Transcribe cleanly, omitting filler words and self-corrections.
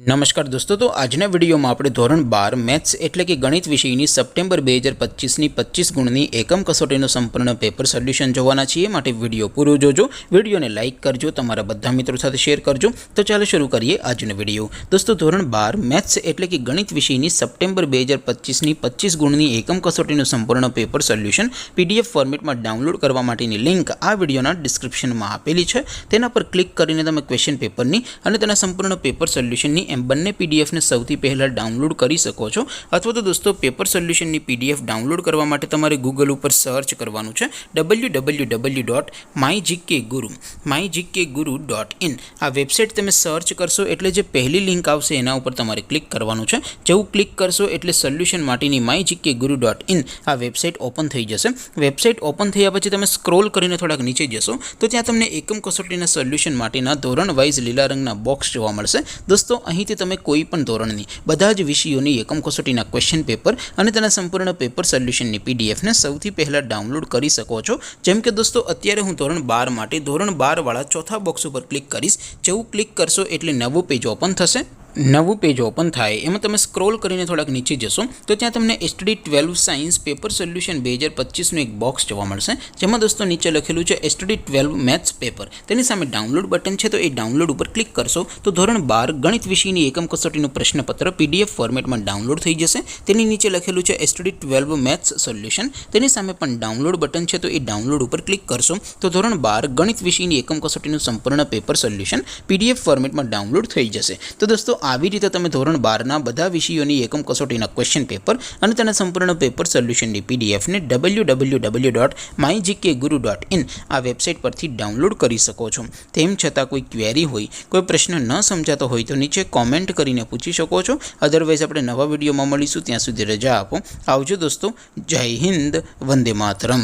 नमस्कार दोस्तों, तो आजना विडियो में આપણે ધોરણ 12 મેથ્સ એટલે કે ગણિત વિષયની સપ્ટેમ્બર 2025 ની 25 ગુણની એકમ કસોટીનું સંપૂર્ણ પેપર સોલ્યુશન જોવાના છીએ। માટે વિડિયો પૂરો જોજો, વિડિયોને લાઈક કરજો, તમારા બધા મિત્રો સાથે શેર કરજો। તો ચાલો શરૂ કરીએ આજનો વિડિયો। દોસ્તો, ધોરણ 12 મેથ્સ એટલે કે ગણિત વિષયની સપ્ટેમ્બર 2025 ની 25 ગુણની એકમ કસોટીનું સંપૂર્ણ પેપર સોલ્યુશન પીડીએફ ફોર્મેટમાં ડાઉનલોડ કરવા માટેની લિંક આ વિડિયોના ડિસ્ક્રિપ્શનમાં આપેલી છે। તેના પર ક્લિક કરીને તમે ક્વેશ્ચન પેપરની અને તેના સંપૂર્ણ પેપર સોલ્યુશનની બંને પીડીએફ ને સૌથી પહેલા ડાઉનલોડ કરી શકો છો। અથવા તો દોસ્તો, પેપર સોલ્યુશનની પીડીએફ ડાઉનલોડ કરવા માટે તમારે ગૂગલ ઉપર સર્ચ કરવાનું છે www.mygkguru.in। આ વેબસાઇટ તમે સર્ચ કરશો એટલે જે પહેલી લિંક આવશે એના ઉપર તમારે ક્લિક કરવાનું છે। જેવું ક્લિક કરશો એટલે સોલ્યુશન માટેની mygkguru.in આ વેબસાઇટ ઓપન થઈ જશે। વેબસાઇટ ઓપન થયા પછી તમે સ્ક્રોલ કરીને થોડાક નીચે જશો તો ત્યાં તમને એકમ કસોટીના સોલ્યુશન માટેના ધોરણ વાઇઝ લીલા રંગના બોક્સ જોવા મળશે। દોસ્તો, અહીંથી તમે કોઈ પણ ધોરણની બધા જ વિષયોની એકમ કસોટીના ક્વેશ્ચન પેપર અને તેના સંપૂર્ણ પેપર સોલ્યુશનની પીડીએફ ને સૌથી પહેલા ડાઉનલોડ કરી શકો છો। જેમ કે દોસ્તો, અત્યારે હું ધોરણ 12 માટે ધોરણ 12 વાળા ચોથા બોક્સ ઉપર ક્લિક કરીશ। જેવું ક્લિક કરશો એટલે નવું પેજ ઓપન થશે। નવું પેજ ઓપન થાય એમાં તમે સ્ક્રોલ કરીને થોડાક નીચે જશો તો ત્યાં તમને STD 12 સાયન્સ પેપર સોલ્યુશન 2025નું એક બોક્સ જોવા મળશે। જેમાં દોસ્તો નીચે લખેલું છે STD 12 મેથ્સ પેપર। તેની સામે ડાઉનલોડ બટન છે, તો એ ડાઉનલોડ ઉપર ક્લિક કરશો તો ધોરણ 12 ગણિત વિષયની એકમ કસોટીનું પ્રશ્નપત્ર PDF ફોર્મેટમાં ડાઉનલોડ થઈ જશે। તેની નીચે લખેલું છે STD 12 મેથ્સ સોલ્યુશન। તેની સામે પણ ડાઉનલોડ બટન છે, તો એ ડાઉનલોડ ઉપર ક્લિક કરશો તો ધોરણ 12 ગણિત વિષયની એકમ કસોટીનું સંપૂર્ણ પેપર સોલ્યુશન PDF ફોર્મેટમાં ડાઉનલોડ થઈ જશે। તો દોસ્તો, આવી રીતે તમે ધોરણ 12ના બધા વિષયોની એકમ કસોટીના ક્વેશ્ચન પેપર અને તેના સંપૂર્ણ પેપર સોલ્યુશનની પીડીએફ ને www.mygkguru.in આ વેબસાઇટ પરથી ડાઉનલોડ કરી શકો છો। તેમ છતાં કોઈ ક્વેરી હોય, કોઈ પ્રશ્ન ન સમજાતો હોય તો નીચે કોમેન્ટ કરીને પૂછી શકો છો। અધરવાઇઝ આપણે નવા વિડીયોમાં મળીશું, ત્યાં સુધી રજા આપો। આવજો દોસ્તો, જય હિન્દ, વંદે માતરમ।